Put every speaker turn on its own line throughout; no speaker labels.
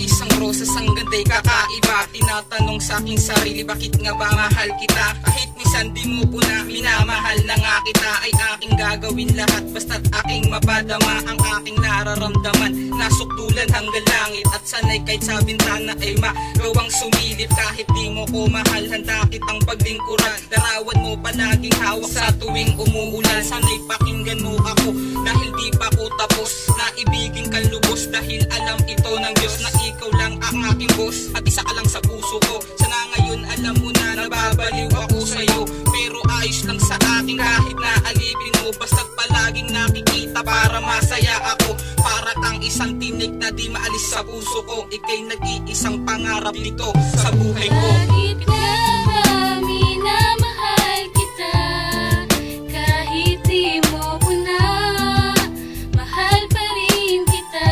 isang rosas ang ganda'y kakaiba. Tinatanong sa aking sarili, bakit nga ba mahal kita? Kahit minsan di mo po na minamahal na nga kita, ay aking gagawin lahat basta't aking mapadama ang aking nararamdaman. Nasukdulan hanggang langit at sanay kahit sa bintana ay magawang sumilip. Kahit di mo ko mahal, handa kitang paglingkuran. Darawan mo palaging hawak sa tuwing umuulan. Sanay pakinggan mo ako dahil di pa ko tapos. Naibigin kang lubos dahil alam ito ng Diyos na ikaw lang ang aking boss at isa ka lang sa puso ko. Sana ngayon alam mo na nababaliw ako sa'yo, pero ayos lang sa akin kahit na alipin mo. Basta't palaging nakikita para masaya ako. Para kang isang tinik na di maalis sa puso ko. Ika'y nag-iisang pangarap nito sa buhay ko.
Bakit ba minamahal kita kahit di mo po na mahal pa rin kita?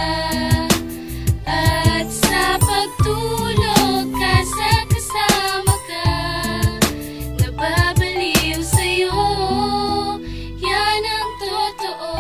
At sa pagtulog sa kasama ka, nababaliw sa'yo, yan ang totoo.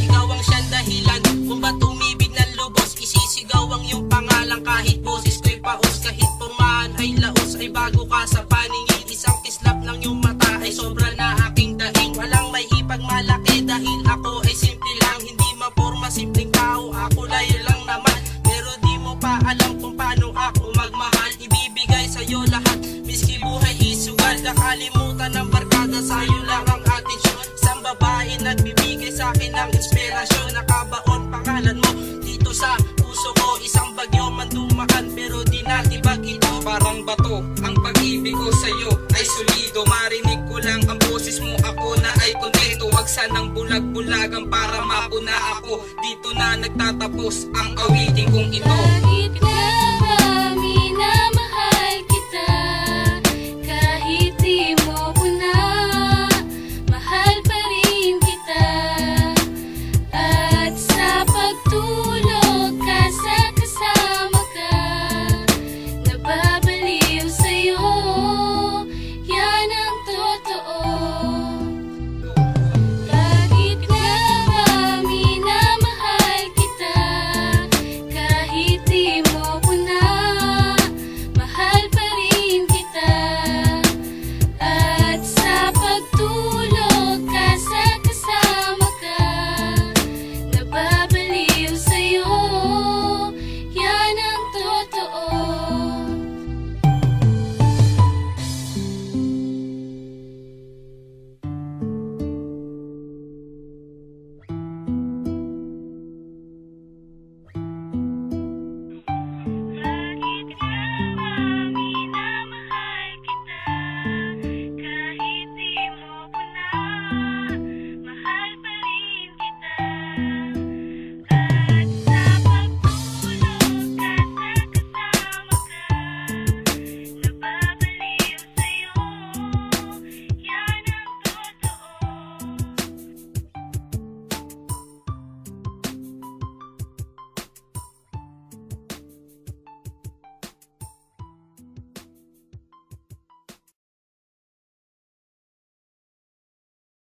Ikaw ang siyang dahilan kung ba't umibig ng lubos. Isisigaw ang iyong pangalan kahit boses ko'y paus. Kahit pumaan ay laos, ay bago ka sa paningin. Isang kislap ng iyong mata ay sobra na aking daing. Walang may ipagmalaki dahil ako ay simple lang. Hindi maporma, simpleng tao, ako layo lang naman. Pero di mo pa alam kung paano ako magmahal. Ibibigay sa'yo lahat, miski buhay isugal. Nakalimutan ng barkada, sa'yo lang ang atensyon. Isang babae nagbibigay sa'kin ng inspirasyon. Nakabaon pangalan mo dito sa puso ko. Isang bagyo man dumaan pero di natibag ito.
Parang bato ang pag-ibig ko sa'yo ay solido. Marinig ko lang ang boses mo, ako na ay kontento. Wag sanang bulag-bulagan para mapuna ako. Dito na nagtatapos ang awit.